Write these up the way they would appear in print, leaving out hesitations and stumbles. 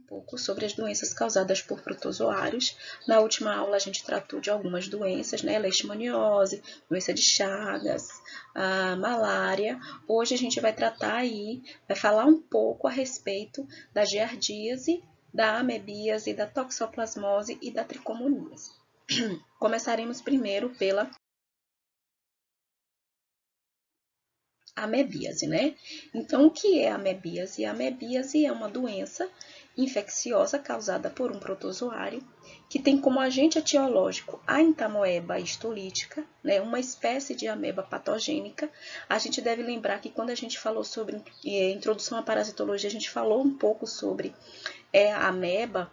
pouco sobre as doenças causadas por protozoários. Na última aula a gente tratou de algumas doenças, né? Leishmaniose, doença de Chagas, a malária. Hoje a gente vai tratar aí, vai falar um pouco a respeito da giardíase, da amebíase, da toxoplasmose e da tricomoníase. Começaremos primeiro pela amebíase, né? Então, o que é a amebíase? A amebíase é uma doença infecciosa causada por um protozoário que tem como agente etiológico a entamoeba histolítica, né? Uma espécie de ameba patogênica. A gente deve lembrar que quando a gente falou sobre introdução à parasitologia, a gente falou um pouco sobre a ameba.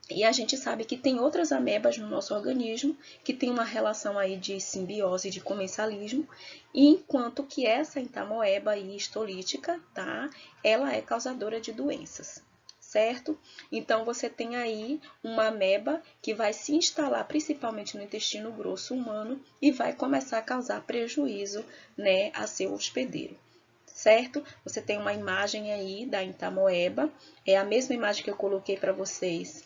E a gente sabe que tem outras amebas no nosso organismo que tem uma relação aí de simbiose, de comensalismo, enquanto que essa entamoeba aí histolítica, tá? Ela é causadora de doenças, certo? Então, você tem aí uma ameba que vai se instalar principalmente no intestino grosso humano e vai começar a causar prejuízo, né, a seu hospedeiro. Certo? Você tem uma imagem aí da entamoeba, é a mesma imagem que eu coloquei para vocês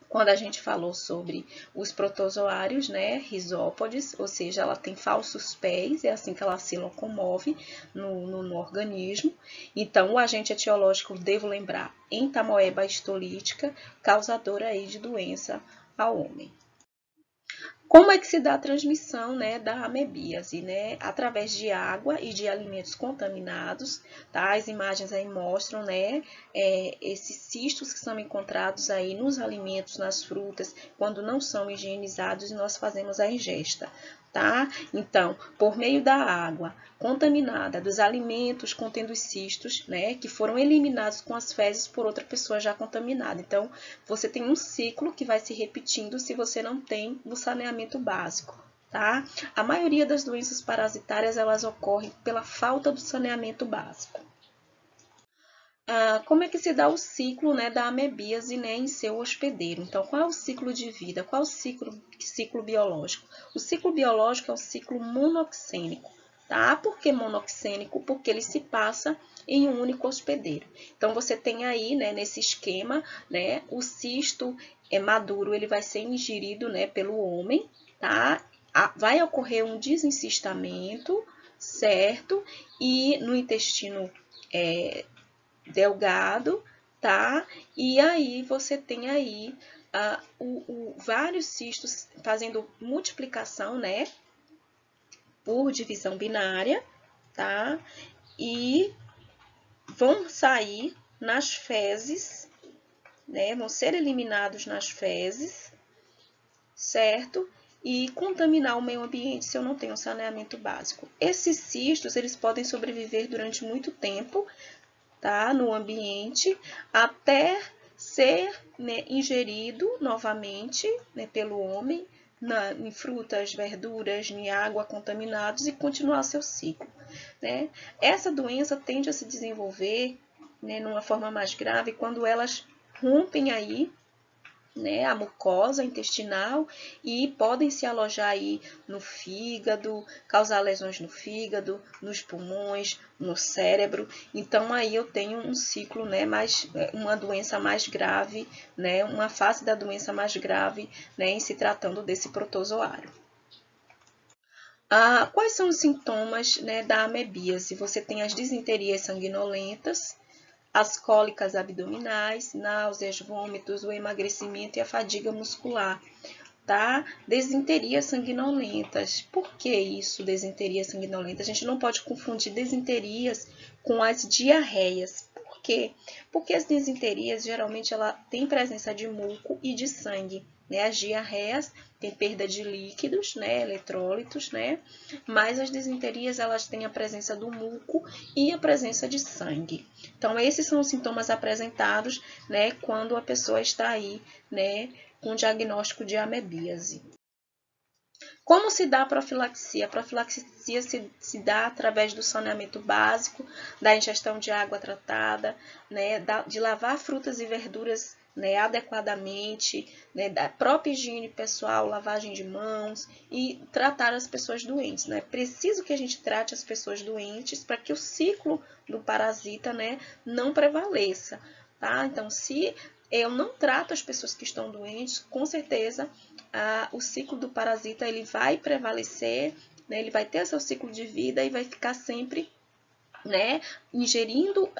quando a gente falou sobre os protozoários, né, risópodes, ou seja, ela tem falsos pés, é assim que ela se locomove no organismo. Então, o agente etiológico, devo lembrar, entamoeba histolítica, causadora aí de doença ao homem. Como é que se dá a transmissão, né, da amebíase, né? Através de água e de alimentos contaminados, tá? As imagens aí mostram, né, esses cistos que são encontrados aí nos alimentos, nas frutas, quando não são higienizados e nós fazemos a ingesta, tá? Então, por meio da água contaminada, dos alimentos contendo os cistos, né, que foram eliminados com as fezes por outra pessoa já contaminada. Então, você tem um ciclo que vai se repetindo se você não tem o saneamento básico, tá? A maioria das doenças parasitárias, elas ocorrem pela falta do saneamento básico. Como é que se dá o ciclo, né, da amebíase, né, em seu hospedeiro? Então, qual é o ciclo de vida? Qual é o ciclo biológico? O ciclo biológico é o ciclo monoxênico, tá? Por que monoxênico? Porque ele se passa em um único hospedeiro. Então, você tem aí, né, nesse esquema, né, o cisto maduro, ele vai ser ingerido, né, pelo homem, tá? Vai ocorrer um desencistamento, certo? E no intestino delgado, tá? E aí você tem aí vários cistos fazendo multiplicação, né? Por divisão binária, tá? E vão sair nas fezes, né? Vão ser eliminados nas fezes, certo? E contaminar o meio ambiente se eu não tenho saneamento básico. Esses cistos, eles podem sobreviver durante muito tempo, tá, no ambiente, até ser, né, ingerido novamente, né, pelo homem, em frutas, verduras, em água contaminados e continuar seu ciclo, né? Essa doença tende a se desenvolver, né, numa forma mais grave quando elas rompem aí, né, a mucosa intestinal e podem se alojar aí no fígado, causar lesões no fígado, nos pulmões, no cérebro. Então aí eu tenho um ciclo, né, uma doença mais grave, né, uma fase da doença mais grave, né, em se tratando desse protozoário. Quais são os sintomas, né, da amebíase? Você tem as disenterias sanguinolentas, as cólicas abdominais, náuseas, vômitos, o emagrecimento e a fadiga muscular, tá? Desinterias sanguinolentas. Por que isso, desinteria sanguinolenta? A gente não pode confundir desinterias com as diarreias. Por quê? Porque as desinterias, geralmente, ela tem presença de muco e de sangue, né? As diarreias têm perda de líquidos, né? Eletrólitos, né? Mas as desinterias, elas têm a presença do muco e a presença de sangue. Então, esses são os sintomas apresentados, né? Quando a pessoa está aí, né, com diagnóstico de amebíase. Como se dá a profilaxia? A profilaxia se dá através do saneamento básico, da ingestão de água tratada, né, de lavar frutas e verduras, né, adequadamente, né, da própria higiene pessoal, lavagem de mãos e tratar as pessoas doentes. Né? Preciso que a gente trate as pessoas doentes para que o ciclo do parasita, né, não prevaleça. tá? Então, se eu não trato as pessoas que estão doentes, com certeza o ciclo do parasita ele vai prevalecer, né? Ele vai ter seu ciclo de vida e vai ficar sempre, né, ingerindo,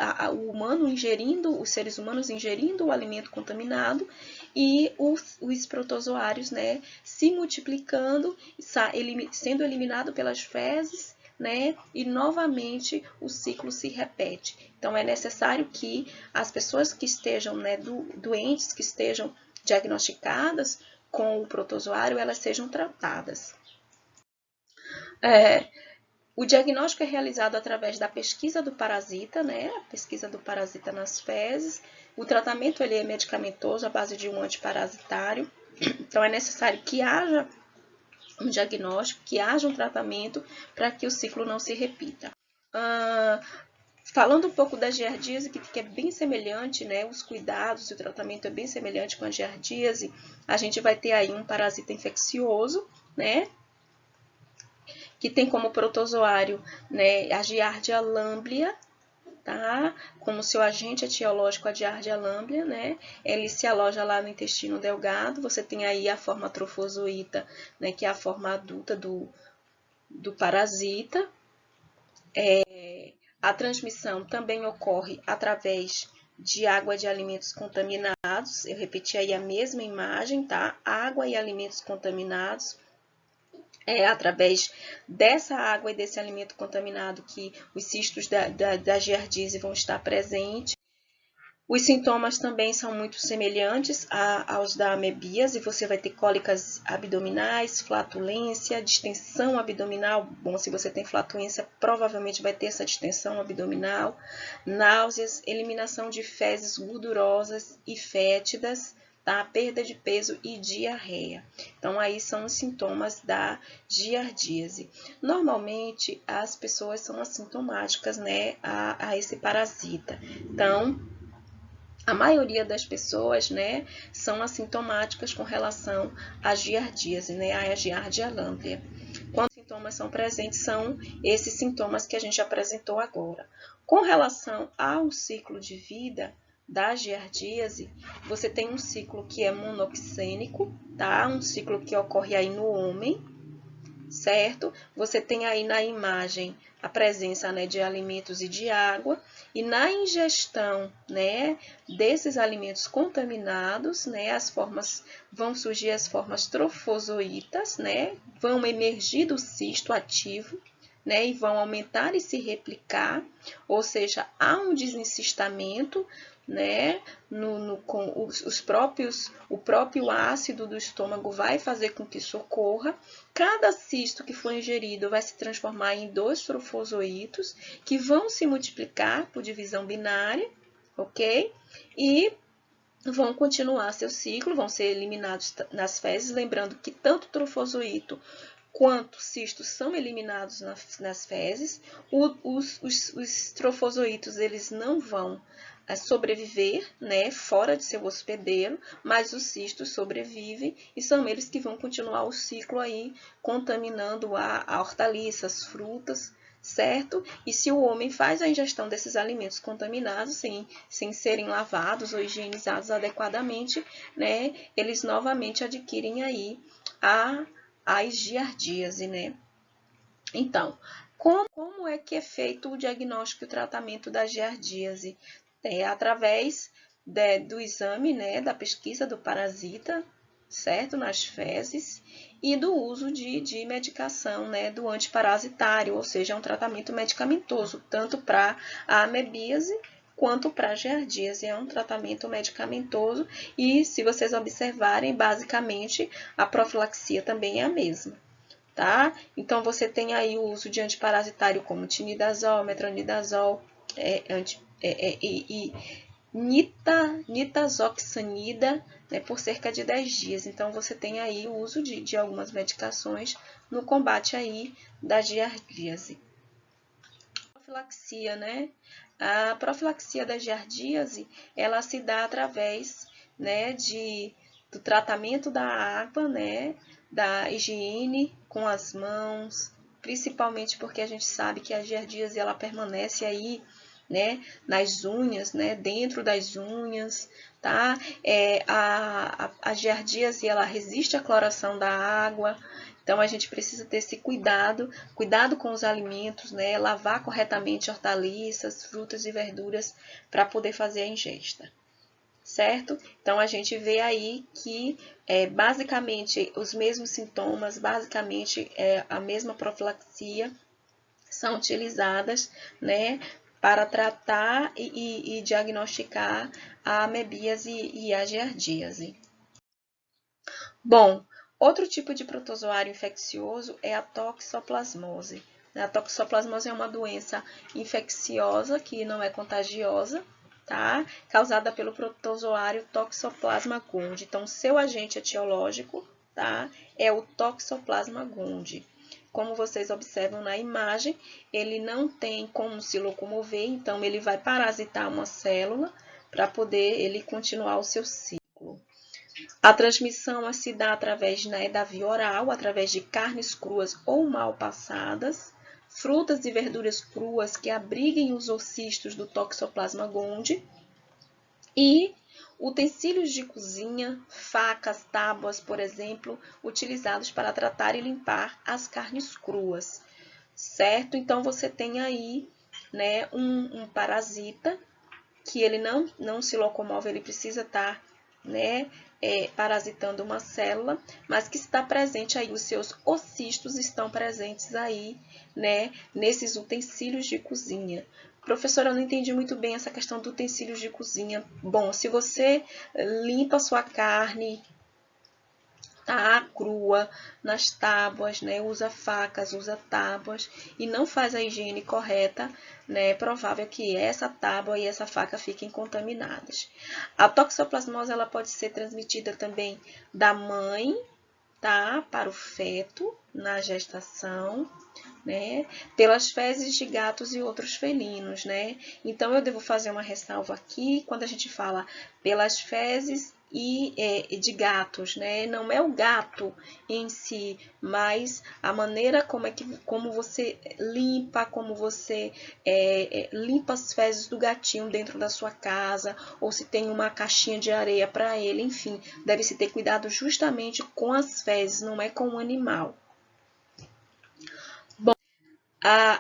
os seres humanos ingerindo o alimento contaminado e os protozoários, né, se multiplicando, sendo eliminado pelas fezes, né, e novamente o ciclo se repete. Então é necessário que as pessoas que estejam, né, doentes, que estejam diagnosticadas com o protozoário, elas sejam tratadas. O diagnóstico é realizado através da pesquisa do parasita, né? A pesquisa do parasita nas fezes. O tratamento ele é medicamentoso à base de um antiparasitário. Então, é necessário que haja um diagnóstico, que haja um tratamento para que o ciclo não se repita. Falando um pouco da giardíase, que é bem semelhante, né? Os cuidados e o tratamento é bem semelhante com a giardíase. A gente vai ter aí um parasita infeccioso, né? Que tem como protozoário, né, a Giardia lamblia, tá? Como seu agente etiológico a Giardia lamblia, né? Ele se aloja lá no intestino delgado. Você tem aí a forma trofozoíta, né, que é a forma adulta do parasita. A transmissão também ocorre através de água de alimentos contaminados. Eu repeti aí a mesma imagem, tá? Água e alimentos contaminados. É através dessa água e desse alimento contaminado que os cistos da giardíase vão estar presentes. Os sintomas também são muito semelhantes aos da amebíase. Você vai ter cólicas abdominais, flatulência, distensão abdominal. Bom, se você tem flatulência, provavelmente vai ter essa distensão abdominal. Náuseas, eliminação de fezes gordurosas e fétidas, tá? Perda de peso e diarreia. Então, aí são os sintomas da giardíase. Normalmente, as pessoas são assintomáticas, né, a esse parasita. Então, a maioria das pessoas, né, são assintomáticas com relação à giardíase, né, a Giardia lamblia. Quando os sintomas são presentes, são esses sintomas que a gente apresentou agora. Com relação ao ciclo de vida da giardíase, você tem um ciclo que é monoxênico, tá? Um ciclo que ocorre aí no homem, certo? Você tem aí na imagem a presença, né, de alimentos e de água, e na ingestão, né, desses alimentos contaminados, né, vão surgir as formas trofozoítas, né, vão emergir do cisto ativo, né, e vão aumentar e se replicar, ou seja, há um desencistamento, né, com o próprio ácido do estômago vai fazer com que isso ocorra. Cada cisto que for ingerido vai se transformar em 2 trofozoítos que vão se multiplicar por divisão binária, ok? E vão continuar seu ciclo, vão ser eliminados nas fezes, lembrando que tanto trofozoíto quanto cistos são eliminados nas fezes. Os trofozoítos eles não vão sobreviver, né, fora de seu hospedeiro, mas os cistos sobrevivem e são eles que vão continuar o ciclo aí, contaminando a hortaliças, frutas, certo? E se o homem faz a ingestão desses alimentos contaminados sem serem lavados ou higienizados adequadamente, né, eles novamente adquirem aí a giardíase, né? Então, como é que é feito o diagnóstico e o tratamento da giardíase? Através do exame, né, da pesquisa do parasita, certo? Nas fezes, e do uso de medicação, né, do antiparasitário, ou seja, um tratamento medicamentoso, tanto para a amebíase quanto para a giardíase. É um tratamento medicamentoso e, se vocês observarem, basicamente, a profilaxia também é a mesma. Tá? Então, você tem aí o uso de antiparasitário como tinidazol, metronidazol, e nitazoxanida, né, por cerca de 10 dias. Então, você tem aí o uso de algumas medicações no combate aí da giardíase. Profilaxia, né? A profilaxia da giardíase, ela se dá através, né, do tratamento da água, né, da higiene com as mãos, principalmente porque a gente sabe que a giardíase ela permanece aí, né, nas unhas, né, dentro das unhas, tá? A giardíase, ela resiste à cloração da água, então a gente precisa ter esse cuidado com os alimentos, né, lavar corretamente hortaliças, frutas e verduras para poder fazer a ingesta. Certo? Então, a gente vê aí que, basicamente, os mesmos sintomas, basicamente, a mesma profilaxia são utilizadas, né, para tratar e diagnosticar a amebíase e a giardíase. Bom, outro tipo de protozoário infeccioso é a toxoplasmose. A toxoplasmose é uma doença infecciosa que não é contagiosa, tá? Causada pelo protozoário Toxoplasma gondii. Então, seu agente etiológico, tá? É o Toxoplasma gondii. Como vocês observam na imagem, ele não tem como se locomover, então ele vai parasitar uma célula para poder ele continuar o seu ciclo. A transmissão se dá através, né, da via oral, através de carnes cruas ou mal passadas, frutas e verduras cruas que abriguem os ocistos do Toxoplasma gondii e utensílios de cozinha, facas, tábuas, por exemplo, utilizados para tratar e limpar as carnes cruas, certo? Então, você tem aí, né, um parasita que ele não se locomove, ele precisa estar, né, parasitando uma célula, mas que está presente aí, os seus ocistos estão presentes aí, né, nesses utensílios de cozinha. Professora, eu não entendi muito bem essa questão do utensílios de cozinha. Bom, se você limpa a sua carne, tá, crua, nas tábuas, né, usa facas, usa tábuas e não faz a higiene correta, né, é provável que essa tábua e essa faca fiquem contaminadas. A toxoplasmose, ela pode ser transmitida também da mãe, tá, para o feto na gestação, né, pelas fezes de gatos e outros felinos, né? Então, eu devo fazer uma ressalva aqui, quando a gente fala pelas fezes e de gatos, né? Não é o gato em si, mas a maneira como você limpa, como você limpa as fezes do gatinho dentro da sua casa, ou se tem uma caixinha de areia para ele, enfim, deve-se ter cuidado justamente com as fezes, não é com o animal.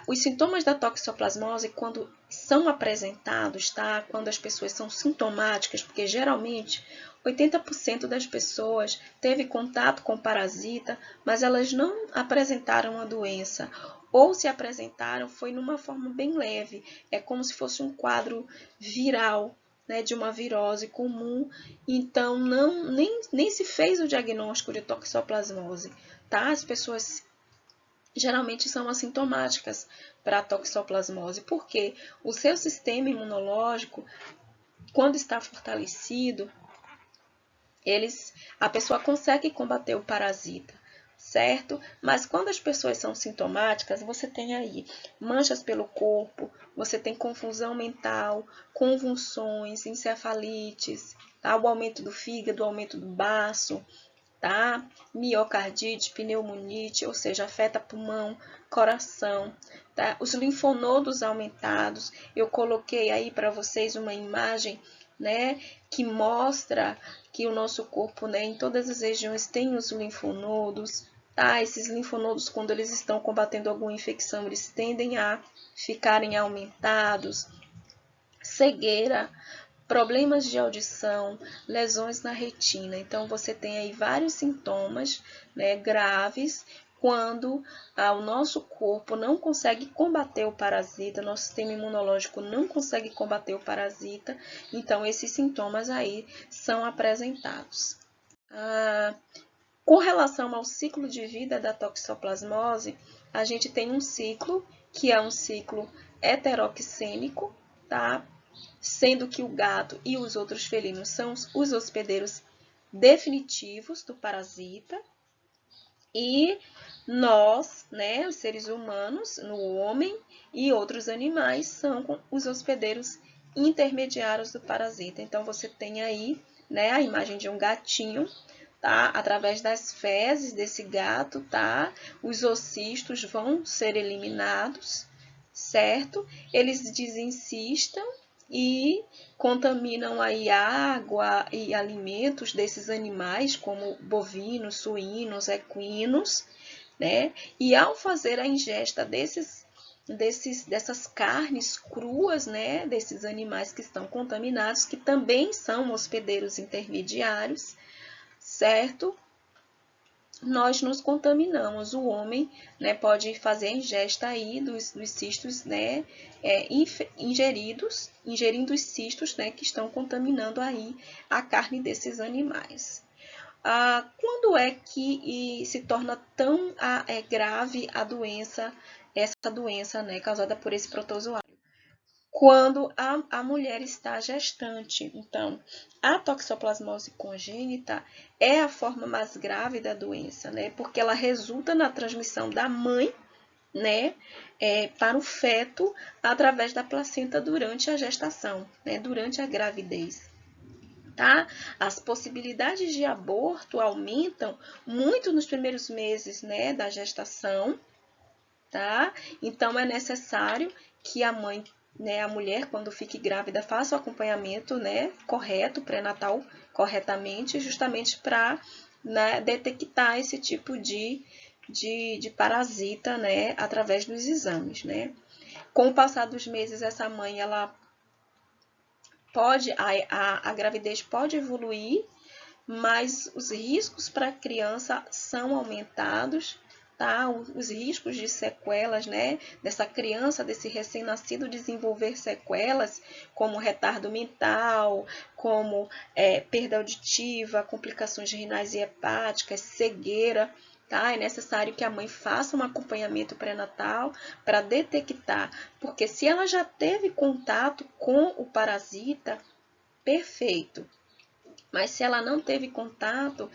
Os sintomas da toxoplasmose, quando são apresentados, tá? Quando as pessoas são sintomáticas, porque geralmente 80% das pessoas teve contato com o parasita, mas elas não apresentaram a doença, ou se apresentaram foi numa forma bem leve, é como se fosse um quadro viral, né, de uma virose comum, então nem se fez o diagnóstico de toxoplasmose, tá? As pessoas geralmente são assintomáticas para a toxoplasmose, porque o seu sistema imunológico, quando está fortalecido, a pessoa consegue combater o parasita, certo? Mas quando as pessoas são sintomáticas, você tem aí manchas pelo corpo, você tem confusão mental, convulsões, encefalites, tá? O aumento do fígado, o aumento do baço, tá? Miocardite, pneumonite, ou seja, afeta pulmão, coração, tá? Os linfonodos aumentados. Eu coloquei aí para vocês uma imagem, né, que mostra que o nosso corpo, né, em todas as regiões tem os linfonodos, tá? Esses linfonodos, quando eles estão combatendo alguma infecção, eles tendem a ficarem aumentados. Cegueira, problemas de audição, lesões na retina. Então, você tem aí vários sintomas, né, graves quando o nosso corpo não consegue combater o parasita, nosso sistema imunológico não consegue combater o parasita. Então, esses sintomas aí são apresentados. Com relação ao ciclo de vida da toxoplasmose, a gente tem um ciclo que é um ciclo heteroxênico, tá? Sendo que o gato e os outros felinos são os hospedeiros definitivos do parasita, e nós, né, os seres humanos, no homem e outros animais, são os hospedeiros intermediários do parasita. Então, você tem aí, né, a imagem de um gatinho, tá? Através das fezes desse gato, tá? Os ocistos vão ser eliminados, certo? Eles desinsistam e contaminam aí água e alimentos desses animais, como bovinos, suínos, equinos, né? E ao fazer a ingesta dessas carnes cruas, né? Desses animais que estão contaminados, que também são hospedeiros intermediários, certo? Nós nos contaminamos. O homem, né, pode fazer a ingesta aí dos cistos, né, ingerindo os cistos, né, que estão contaminando aí a carne desses animais. Quando é que se torna tão grave a doença, essa doença, né, causada por esse protozoário? Quando a mulher está gestante. Então, a toxoplasmose congênita é a forma mais grave da doença, né? Porque ela resulta na transmissão da mãe, né, para o feto através da placenta durante a gestação, né, durante a gravidez. Tá? As possibilidades de aborto aumentam muito nos primeiros meses, né, da gestação, tá? Então é necessário que a mãe, né, a mulher, quando fique grávida, faça o acompanhamento, né, correto, pré-natal, corretamente, justamente para, né, detectar esse tipo de parasita, né, através dos exames, né? Com o passar dos meses, essa mãe, ela pode, a gravidez pode evoluir, mas os riscos para a criança são aumentados, tá? Os riscos de sequelas, né? Dessa criança, desse recém-nascido desenvolver sequelas, como retardo mental, como perda auditiva, complicações renais e hepáticas, cegueira. Tá? É necessário que a mãe faça um acompanhamento pré-natal para detectar, porque se ela já teve contato com o parasita, perfeito. Mas se ela não teve contato,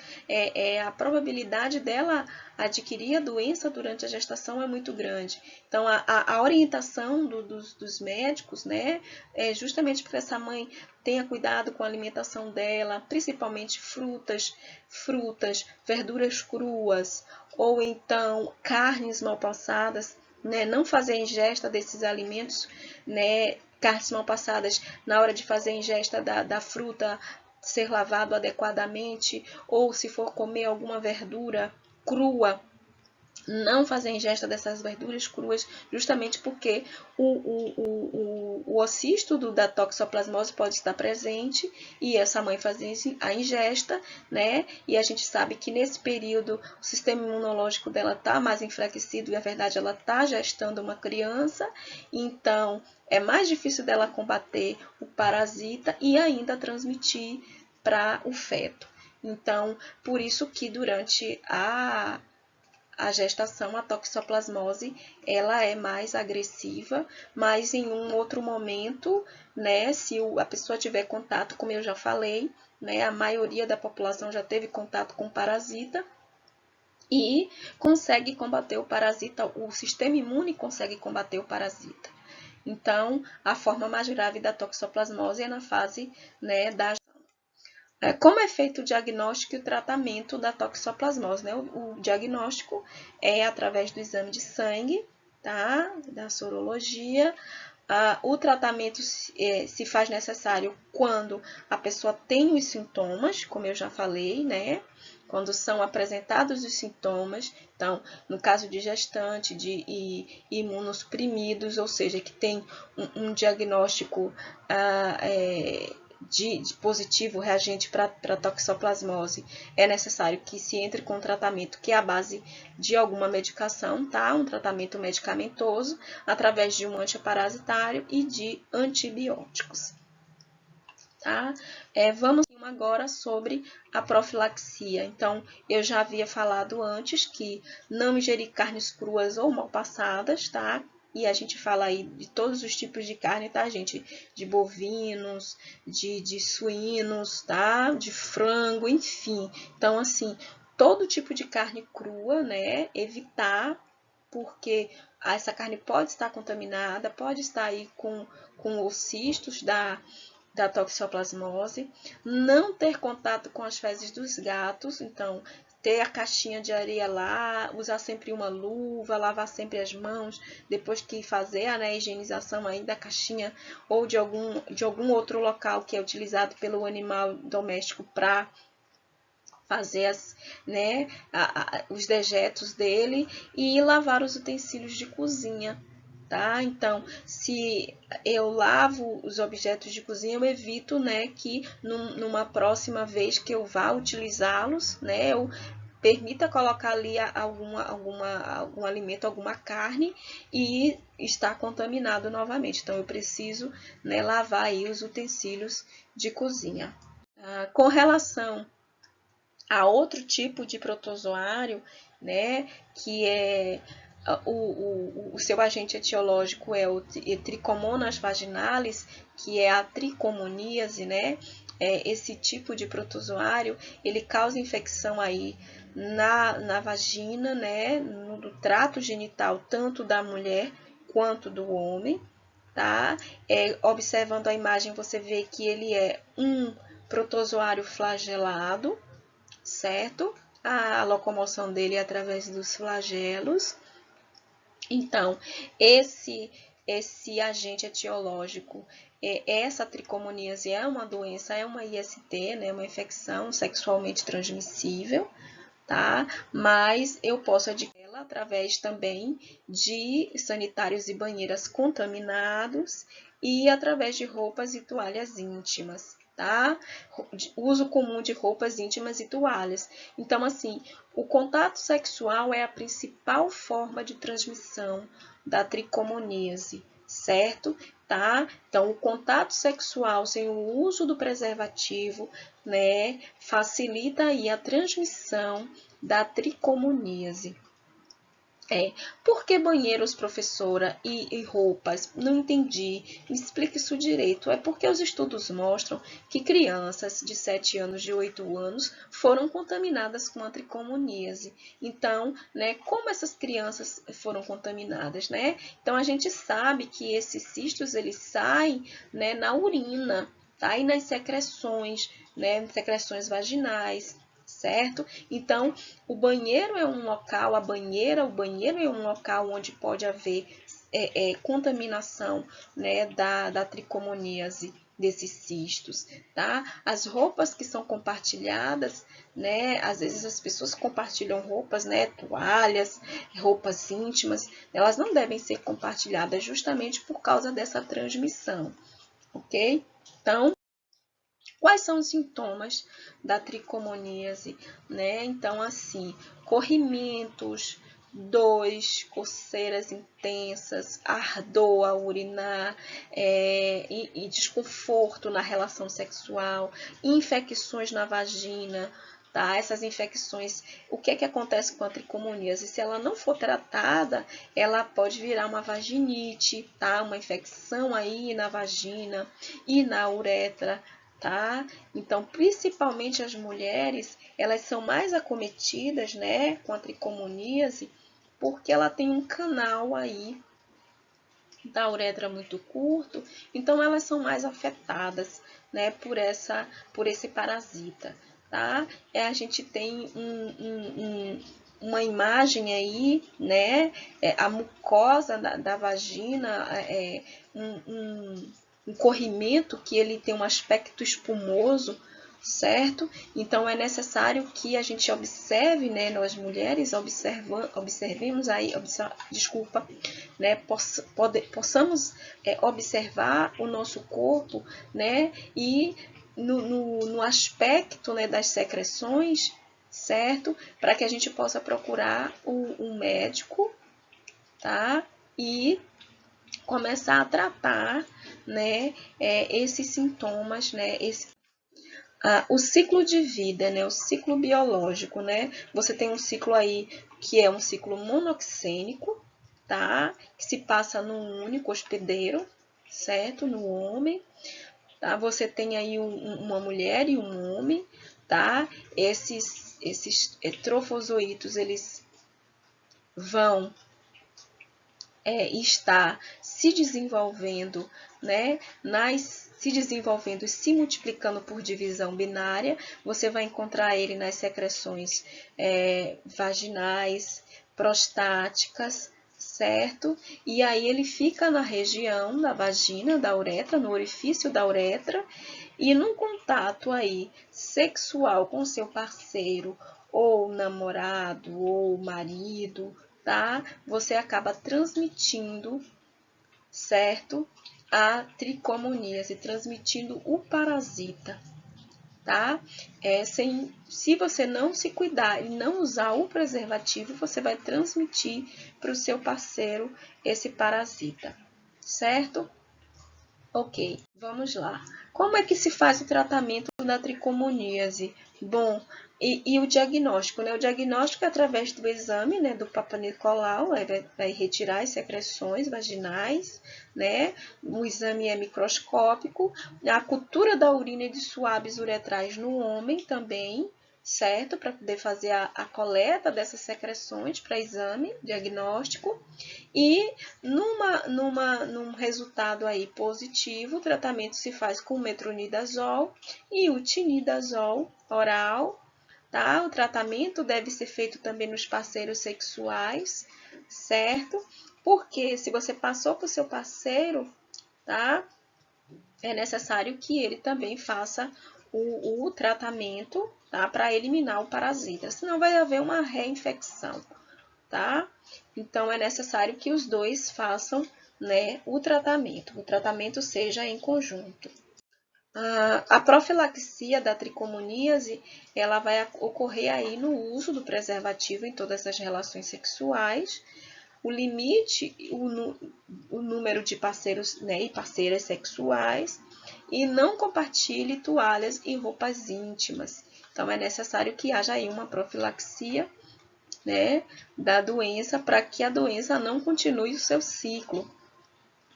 a probabilidade dela adquirir a doença durante a gestação é muito grande. Então, a orientação dos médicos, né, é justamente para que essa mãe tenha cuidado com a alimentação dela, principalmente frutas, verduras cruas, ou então carnes mal passadas, né, não fazer ingesta desses alimentos, né, carnes mal passadas na hora de fazer a ingesta da fruta, ser lavado adequadamente, ou se for comer alguma verdura crua, não fazer ingesta dessas verduras cruas, justamente porque o ocisto da toxoplasmose pode estar presente e essa mãe fazer a ingesta, né? E a gente sabe que nesse período o sistema imunológico dela está mais enfraquecido e, na verdade, ela está gestando uma criança, então é mais difícil dela combater o parasita e ainda transmitir para o feto. Então, por isso que durante a gestação, a toxoplasmose, ela é mais agressiva, mas em um outro momento, né, se a pessoa tiver contato, como eu já falei, né, a maioria da população já teve contato com parasita e consegue combater o parasita, o sistema imune consegue combater o parasita. Então, a forma mais grave da toxoplasmose é na fase, né, da como é feito o diagnóstico e o tratamento da toxoplasmose, né? O diagnóstico é através do exame de sangue, tá? Da sorologia. O tratamento se faz necessário quando a pessoa tem os sintomas, como eu já falei, né? Quando são apresentados os sintomas, então, no caso de gestante, de imunossuprimidos, ou seja, que tem um diagnóstico de positivo reagente para toxoplasmose, é necessário que se entre com um tratamento que é a base de alguma medicação, tá? Um tratamento medicamentoso, através de um antiparasitário e de antibióticos. Tá? Vamos agora sobre a profilaxia. Então, eu já havia falado antes que não ingerir carnes cruas ou mal passadas, tá? E a gente fala aí de todos os tipos de carne, tá, gente? De bovinos, de suínos, tá? De frango, enfim. Então, assim, todo tipo de carne crua, né? Evitar, porque essa carne pode estar contaminada, pode estar aí com os cistos da toxoplasmose, não ter contato com as fezes dos gatos, então ter a caixinha de areia lá, usar sempre uma luva, lavar sempre as mãos, depois que fazer a higienização aí da caixinha ou de algum outro local que é utilizado pelo animal doméstico para fazer os dejetos dele e lavar os utensílios de cozinha. Tá? Então, se eu lavo os objetos de cozinha, eu evito, que numa próxima vez que eu vá utilizá-los, eu permita colocar ali algum alimento, alguma carne e está contaminado novamente. Então, eu preciso, lavar aí os utensílios de cozinha. Com relação a outro tipo de protozoário, que é o seu agente etiológico é o Trichomonas vaginalis, que é a tricomoníase, esse tipo de protozoário, ele causa infecção aí na vagina, no trato genital, tanto da mulher quanto do homem, tá? Observando a imagem, você vê que ele é um protozoário flagelado, certo? A locomoção dele é através dos flagelos. Então, esse agente etiológico, essa tricomoníase é uma doença, é uma IST, uma infecção sexualmente transmissível, tá? Mas eu posso adquirir ela através também de sanitários e banheiras contaminados e através de roupas e toalhas íntimas, tá? Uso comum de roupas íntimas e toalhas. Então, assim, o contato sexual é a principal forma de transmissão da tricomoníase, certo? Tá? Então, o contato sexual sem o uso do preservativo, facilita aí a transmissão da tricomoníase. Por que banheiros, professora, e roupas? Não entendi. Me explique isso direito. É porque os estudos mostram que crianças de 7 anos, de 8 anos, foram contaminadas com a tricomoníase. Então, como essas crianças foram contaminadas, Então, a gente sabe que esses cistos, eles saem, na urina, tá? E nas secreções, secreções vaginais, certo? Então, o banheiro é um local, o banheiro é um local onde pode haver contaminação, da tricomoníase desses cistos, tá? As roupas que são compartilhadas, às vezes as pessoas compartilham roupas, toalhas, roupas íntimas, elas não devem ser compartilhadas justamente por causa dessa transmissão, ok? Então, quais são os sintomas da tricomoníase, Então, assim, corrimentos, dores, coceiras intensas, ardor ao urinar, e desconforto na relação sexual, infecções na vagina, tá? Essas infecções, o que acontece com a tricomoníase? Se ela não for tratada, ela pode virar uma vaginite, tá? Uma infecção aí na vagina e na uretra, tá? Então, principalmente as mulheres, elas são mais acometidas, com a tricomoníase, porque ela tem um canal aí da uretra muito curto, então elas são mais afetadas, por esse parasita, tá? A gente tem uma imagem aí, a mucosa da vagina, um corrimento que ele tem um aspecto espumoso, certo? Então, é necessário que a gente observe, nós mulheres, observemos aí, possamos observar o nosso corpo, e no aspecto, das secreções, certo? Para que a gente possa procurar um médico, tá? E começar a tratar, esses sintomas, o ciclo de vida, o ciclo biológico, Você tem um ciclo aí que é um ciclo monoxênico, tá? Que se passa num único hospedeiro, certo? No homem, tá? Você tem aí uma mulher e um homem, tá? Esses trofozoítos, eles vão estar se desenvolvendo, nas se desenvolvendo e se multiplicando por divisão binária. Você vai encontrar ele nas secreções vaginais, prostáticas, certo? E aí ele fica na região da vagina, da uretra, no orifício da uretra, e num contato aí sexual com seu parceiro, ou namorado, ou marido, tá? Você acaba transmitindo, certo? A tricomoníase, transmitindo o parasita, tá? Se você não se cuidar e não usar o preservativo, você vai transmitir para o seu parceiro esse parasita, certo? Ok, vamos lá. Como é que se faz o tratamento da tricomoníase? Bom, e o diagnóstico, né? O diagnóstico é através do exame, né, do Papa Nicolau, vai retirar as secreções vaginais, né? O exame é microscópico, a cultura da urina e de suaves uretrais no homem também, certo? Para poder fazer a coleta dessas secreções para exame diagnóstico. E num resultado aí positivo, o tratamento se faz com metronidazol e o tinidazol oral, tá? O tratamento deve ser feito também nos parceiros sexuais, certo? Porque se você passou para o seu parceiro, tá? É necessário que ele também faça o tratamento, tá? Para eliminar o parasita, senão vai haver uma reinfecção, tá? Então, é necessário que os dois façam, né, o tratamento seja em conjunto. A profilaxia da tricomoníase, ela vai ocorrer aí no uso do preservativo em todas as relações sexuais. O limite, o número de parceiros, né, e parceiras sexuais, e não compartilhe toalhas e roupas íntimas. Então, é necessário que haja aí uma profilaxia, né, da doença, para que a doença não continue o seu ciclo.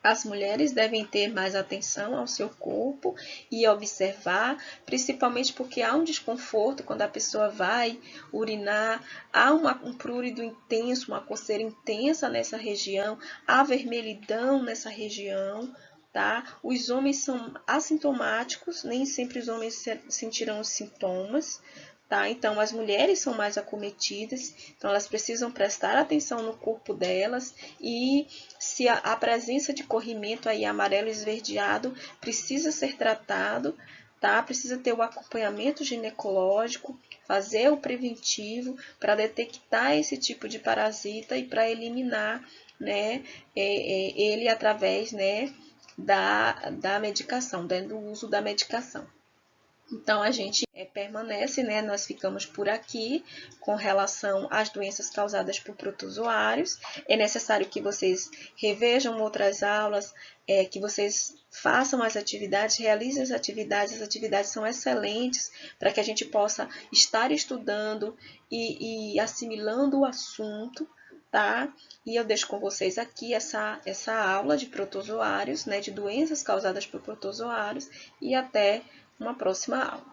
As mulheres devem ter mais atenção ao seu corpo e observar, principalmente porque há um desconforto quando a pessoa vai urinar, há um prurido intenso, uma coceira intensa nessa região, há vermelhidão nessa região, tá? Os homens são assintomáticos, nem sempre os homens sentirão os sintomas, tá? Então, as mulheres são mais acometidas, então elas precisam prestar atenção no corpo delas, e se a presença de corrimento aí amarelo esverdeado precisa ser tratado, tá? Precisa ter o acompanhamento ginecológico, fazer o preventivo para detectar esse tipo de parasita e para eliminar, né, ele através, né, da medicação, do uso da medicação. Então, a gente permanece, né? Nós ficamos por aqui com relação às doenças causadas por protozoários. É necessário que vocês revejam outras aulas, que vocês façam as atividades, realizem as atividades são excelentes para que a gente possa estar estudando e assimilando o assunto, tá? E eu deixo com vocês aqui essa aula de protozoários, né? De doenças causadas por protozoários, e até uma próxima aula.